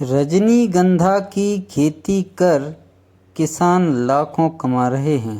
रजनीगंधा की खेती कर किसान लाखों कमा रहे हैं।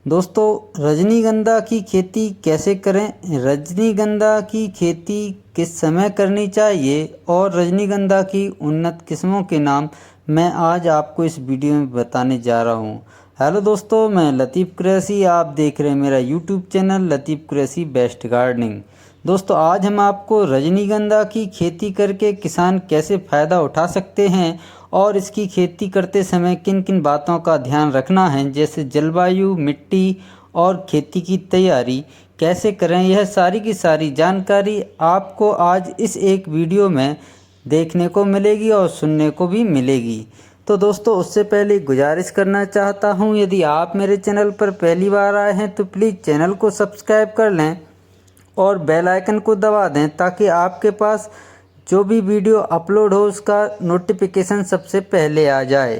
दोस्तों, रजनीगंधा की खेती कैसे करें, रजनीगंधा की खेती किस समय करनी चाहिए और रजनीगंधा की उन्नत किस्मों के नाम मैं आज आपको इस वीडियो में बताने जा रहा हूं। हेलो दोस्तों, मैं लतीफ़ कुरैशी, आप देख रहे हैं मेरा यूट्यूब चैनल लतीफ़ कुरैशी बेस्ट गार्डनिंग। दोस्तों, आज हम आपको रजनीगंधा की खेती करके किसान कैसे फ़ायदा उठा सकते हैं और इसकी खेती करते समय किन किन बातों का ध्यान रखना है, जैसे जलवायु, मिट्टी और खेती की तैयारी कैसे करें, यह सारी की सारी जानकारी आपको आज इस एक वीडियो में देखने को मिलेगी और सुनने को भी मिलेगी। तो दोस्तों, उससे पहले गुजारिश करना चाहता हूं, यदि आप मेरे चैनल पर पहली बार आए हैं तो प्लीज़ चैनल को सब्सक्राइब कर लें और बेल आइकन को दबा दें ताकि आपके पास जो भी वीडियो अपलोड हो उसका नोटिफिकेशन सबसे पहले आ जाए।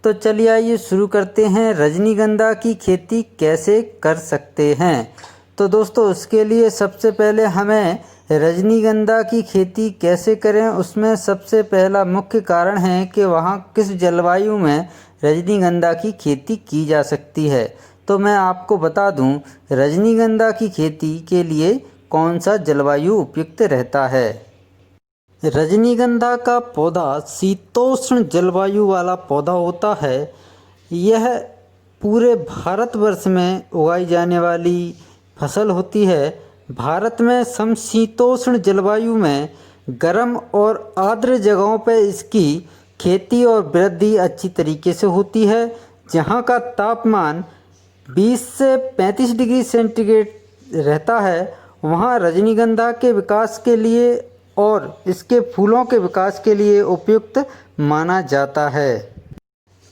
तो चलिए आइए शुरू करते हैं, रजनीगंधा की खेती कैसे कर सकते हैं। तो दोस्तों, उसके लिए सबसे पहले हमें रजनीगंधा की खेती कैसे करें, उसमें सबसे पहला मुख्य कारण है कि वहाँ किस जलवायु में रजनीगंधा की खेती की जा सकती है। तो मैं आपको बता दूं, रजनीगंधा की खेती के लिए कौन सा जलवायु उपयुक्त रहता है। रजनीगंधा का पौधा शीतोष्ण जलवायु वाला पौधा होता है। यह पूरे भारतवर्ष में उगाई जाने वाली फसल होती है। भारत में समशीतोष्ण जलवायु में गर्म और आर्द्र जगहों पर इसकी खेती और वृद्धि अच्छी तरीके से होती है। जहाँ का तापमान 20 से 35 डिग्री सेंटीग्रेड रहता है, वहाँ रजनीगंधा के विकास के लिए और इसके फूलों के विकास के लिए उपयुक्त माना जाता है।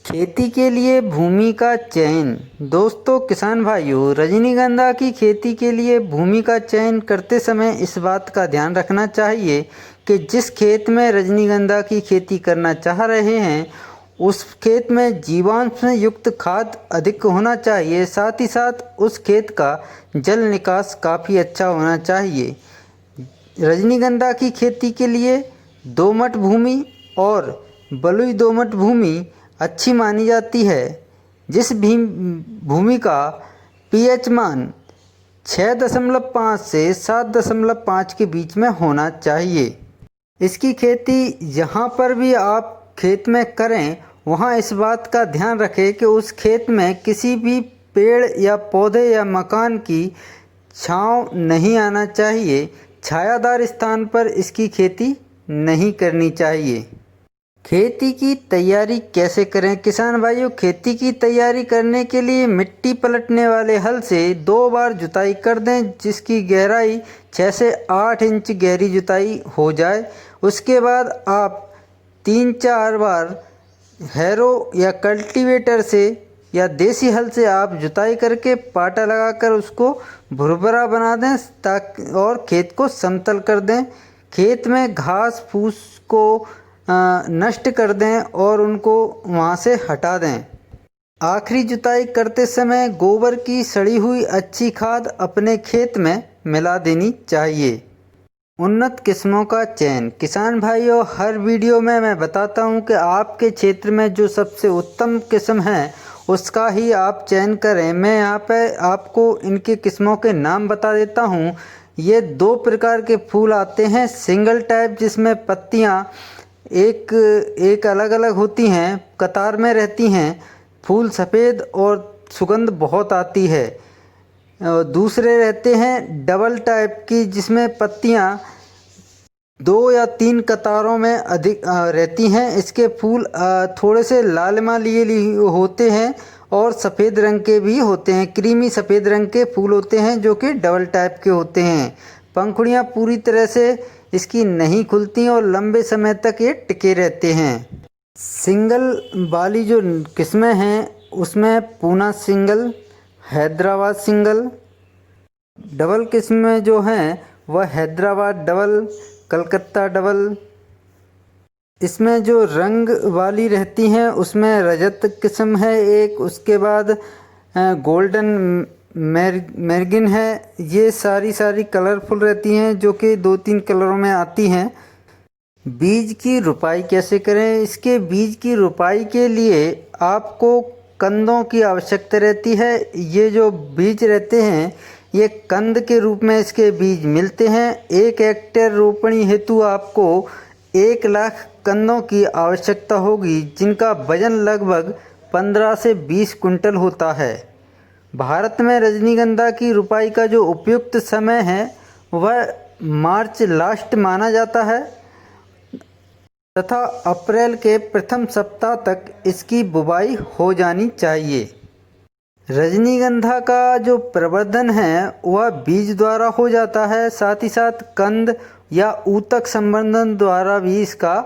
खेती के लिए भूमि का चयन। दोस्तों किसान भाइयों, रजनीगंधा की खेती के लिए भूमि का चयन करते समय इस बात का ध्यान रखना चाहिए कि जिस खेत में रजनीगंधा की खेती करना चाह रहे हैं उस खेत में जीवांश युक्त खाद अधिक होना चाहिए। साथ ही साथ उस खेत का जल निकास काफ़ी अच्छा होना चाहिए। रजनीगंधा की खेती के लिए दोमट भूमि और बलुई दोमट भूमि अच्छी मानी जाती है। जिस भी भूमि का पीएच मान 6.5 से 7.5 के बीच में होना चाहिए। इसकी खेती जहाँ पर भी आप खेत में करें वहाँ इस बात का ध्यान रखें कि उस खेत में किसी भी पेड़ या पौधे या मकान की छांव नहीं आना चाहिए। छायादार स्थान पर इसकी खेती नहीं करनी चाहिए। खेती की तैयारी कैसे करें किसान भाइयों, खेती की तैयारी करने के लिए मिट्टी पलटने वाले हल से 2 बार जुताई कर दें, जिसकी गहराई 6 से 8 इंच गहरी जुताई हो जाए। उसके बाद आप 3-4 बार हैरो या कल्टीवेटर से या देसी हल से आप जुताई करके पाटा लगाकर उसको भुरभुरा बना दें ताकि और खेत को समतल कर दें। खेत में घास फूस को नष्ट कर दें और उनको वहाँ से हटा दें। आखिरी जुताई करते समय गोबर की सड़ी हुई अच्छी खाद अपने खेत में मिला देनी चाहिए। उन्नत किस्मों का चयन। किसान भाइयों, हर वीडियो में मैं बताता हूं कि आपके क्षेत्र में जो सबसे उत्तम किस्म है उसका ही आप चयन करें। मैं यहाँ पे आपको इनके किस्मों के नाम बता देता हूँ। ये 2 प्रकार के फूल आते हैं। सिंगल टाइप जिसमें पत्तियाँ एक अलग अलग होती हैं, कतार में रहती हैं, फूल सफ़ेद और सुगंध बहुत आती है। दूसरे रहते हैं डबल टाइप की जिसमें पत्तियां 2 या 3 कतारों में अधिक रहती हैं। इसके फूल थोड़े से लालिमा लिए होते हैं और सफ़ेद रंग के भी होते हैं। क्रीमी सफ़ेद रंग के फूल होते हैं जो कि डबल टाइप के होते हैं। पंखुड़ियां पूरी तरह से इसकी नहीं खुलती और लंबे समय तक ये टिके रहते हैं। सिंगल वाली जो किस्में हैं उसमें Poona single, Hyderabad single. Double किस्में जो हैं वह हैदराबाद डबल, कलकत्ता डबल। इसमें जो रंग वाली रहती हैं उसमें रजत किस्म है एक, उसके बाद गोल्डन मेरगिन है। ये सारी कलरफुल रहती हैं जो कि 2-3 कलरों में आती हैं। बीज की रोपाई कैसे करें? इसके बीज की रोपाई के लिए आपको कंदों की आवश्यकता रहती है। ये जो बीज रहते हैं ये कंद के रूप में इसके बीज मिलते हैं। 1 हेक्टेयर रोपणी हेतु आपको 1 लाख कंदों की आवश्यकता होगी, जिनका वजन लगभग 15 से 20 कुंटल होता है। भारत में रजनीगंधा की रोपाई का जो उपयुक्त समय है वह मार्च लास्ट माना जाता है तथा अप्रैल के प्रथम सप्ताह तक इसकी बुवाई हो जानी चाहिए। रजनीगंधा का जो प्रवर्धन है वह बीज द्वारा हो जाता है, साथ ही साथ कंद या ऊतक संवर्धन द्वारा भी इसका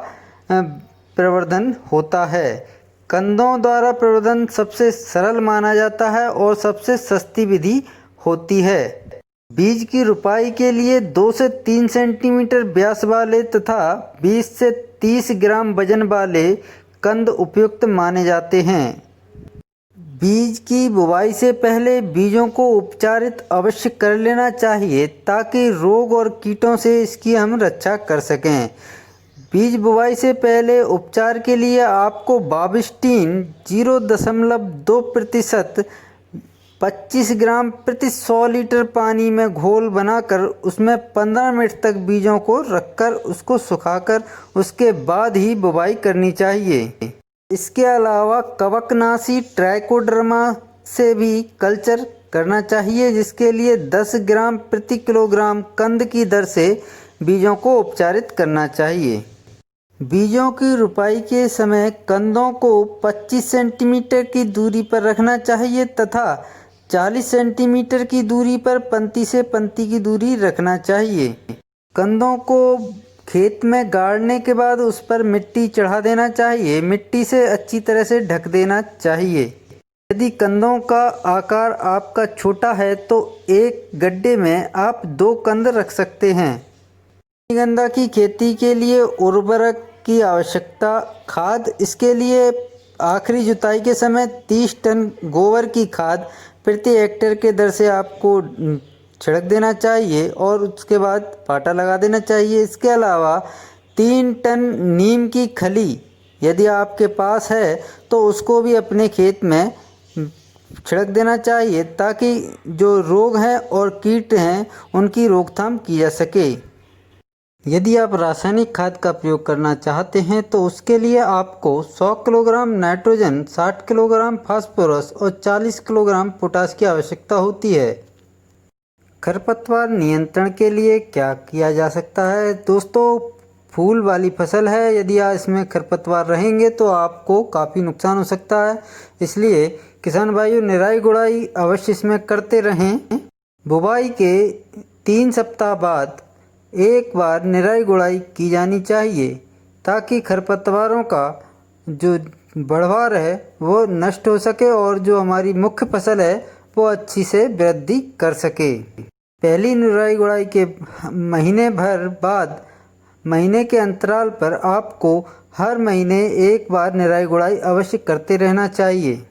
प्रवर्धन होता है। कंदों द्वारा प्रवर्धन सबसे सरल माना जाता है और सबसे सस्ती विधि होती है। बीज की रोपाई के लिए 2 से 3 सेंटीमीटर व्यास वाले तथा 20 से 30 ग्राम वजन वाले कंद उपयुक्त माने जाते हैं। बीज की बुवाई से पहले बीजों को उपचारित अवश्य कर लेना चाहिए ताकि रोग और कीटों से इसकी हम रक्षा कर सकें। बीज बुवाई से पहले उपचार के लिए आपको बाविस्टीन 0.2% 25 ग्राम प्रति 100 लीटर पानी में घोल बनाकर उसमें 15 मिनट तक बीजों को रखकर उसको सुखाकर उसके बाद ही बुवाई करनी चाहिए। इसके अलावा कवकनाशी ट्राइकोडर्मा से भी कल्चर करना चाहिए, जिसके लिए 10 ग्राम प्रति किलोग्राम कंद की दर से बीजों को उपचारित करना चाहिए। बीजों की रोपाई के समय कंदों को 25 सेंटीमीटर की दूरी पर रखना चाहिए तथा 40 सेंटीमीटर की दूरी पर पंक्ति से पंक्ति की दूरी रखना चाहिए। कंदों को खेत में गाड़ने के बाद उस पर मिट्टी चढ़ा देना चाहिए। मिट्टी से अच्छी तरह से ढक देना चाहिए। यदि कंदों का आकार आपका छोटा है तो एक गड्ढे में आप 2 कंद रख सकते हैं। रजनीगंधा की खेती के लिए उर्वरक की आवश्यकता, खाद, इसके लिए आखिरी जुताई के समय 30 टन गोबर की खाद प्रति हेक्टेयर के दर से आपको छिड़क देना चाहिए और उसके बाद पाटा लगा देना चाहिए। इसके अलावा 3 टन नीम की खली यदि आपके पास है तो उसको भी अपने खेत में छिड़क देना चाहिए ताकि जो रोग हैं और कीट हैं उनकी रोकथाम की जा सके। यदि आप रासायनिक खाद का प्रयोग करना चाहते हैं तो उसके लिए आपको 100 किलोग्राम नाइट्रोजन, 60 किलोग्राम फास्फोरस और 40 किलोग्राम पोटाश की आवश्यकता होती है। खरपतवार नियंत्रण के लिए क्या किया जा सकता है? दोस्तों, फूल वाली फसल है, यदि इसमें खरपतवार रहेंगे तो आपको काफ़ी नुकसान हो सकता है। इसलिए किसान भाइयों, निराई गुड़ाई अवश्य इसमें करते रहें। बुवाई के 3 सप्ताह बाद एक बार निराई गुड़ाई की जानी चाहिए ताकि खरपतवारों का जो बढ़वार है वो नष्ट हो सके और जो हमारी मुख्य फसल है वो अच्छी से वृद्धि कर सके। पहली निराई गुड़ाई के महीने भर बाद महीने के अंतराल पर आपको हर महीने एक बार निराई गुड़ाई अवश्य करते रहना चाहिए।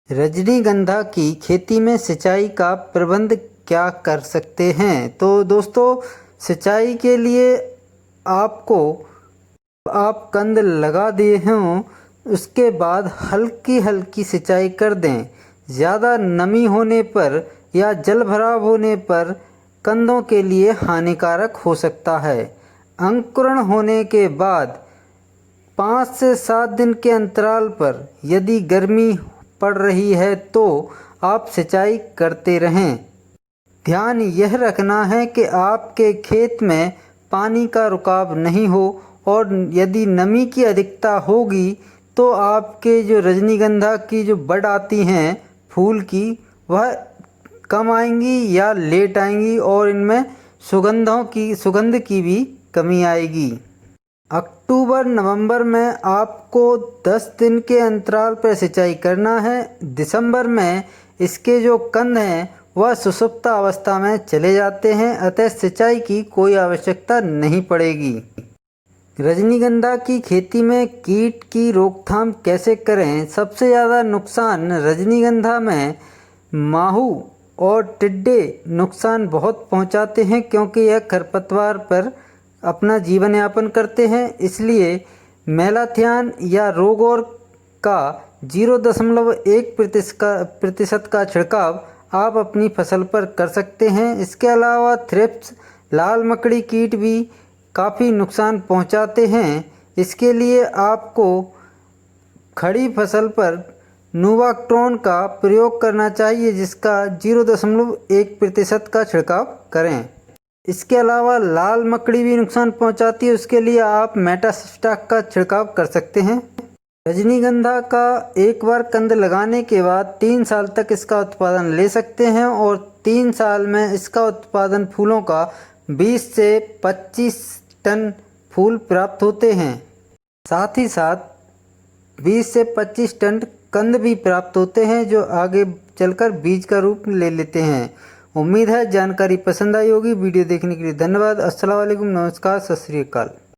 रजनीगंधा की खेती में सिंचाई का प्रबंध क्या कर सकते हैं? तो दोस्तों, सिंचाई के लिए आपको आप कंद लगा दिए हों उसके बाद हल्की हल्की सिंचाई कर दें। ज़्यादा नमी होने पर या जल भराव होने पर कंदों के लिए हानिकारक हो सकता है। अंकुरण होने के बाद 5 से 7 दिन के अंतराल पर यदि गर्मी पड़ रही है तो आप सिंचाई करते रहें। ध्यान यह रखना है कि आपके खेत में पानी का रुकाव नहीं हो और यदि नमी की अधिकता होगी तो आपके जो रजनीगंधा की जो बड आती हैं फूल की वह कम आएंगी या लेट आएंगी और इनमें सुगंध की भी कमी आएगी। अक्टूबर नवंबर में आपको 10 दिन के अंतराल पर सिंचाई करना है। दिसंबर में इसके जो कंद हैं वह सुसुप्त अवस्था में चले जाते हैं, अतः सिंचाई की कोई आवश्यकता नहीं पड़ेगी। रजनीगंधा की खेती में कीट की रोकथाम कैसे करें? सबसे ज़्यादा नुकसान रजनीगंधा में माहू और टिड्डे नुकसान बहुत पहुंचाते हैं क्योंकि यह खरपतवार पर अपना जीवन यापन करते हैं। इसलिए मेलाथियान या रोगोर का 0.1 प्रतिशत का छिड़काव आप अपनी फसल पर कर सकते हैं। इसके अलावा थ्रिप्स लाल मकड़ी कीट भी काफ़ी नुकसान पहुंचाते हैं। इसके लिए आपको खड़ी फसल पर नोवाक्ट्रोन का प्रयोग करना चाहिए, जिसका 0.1% का छिड़काव करें। इसके अलावा लाल मकड़ी भी नुकसान पहुंचाती है, उसके लिए आप मेटासिस्टाक का छिड़काव कर सकते हैं। रजनीगंधा का एक बार कंद लगाने के बाद 3 साल तक इसका उत्पादन ले सकते हैं और 3 साल में इसका उत्पादन फूलों का 20 से 25 टन फूल प्राप्त होते हैं। साथ ही साथ 20 से 25 टन कंद भी प्राप्त होते हैं, जो आगे चलकर बीज का रूप ले लेते हैं। उम्मीद है जानकारी पसंद आई होगी। वीडियो देखने के लिए धन्यवाद। अस्सलाम वालेकुम, नमस्कार, सत श्री अकाल।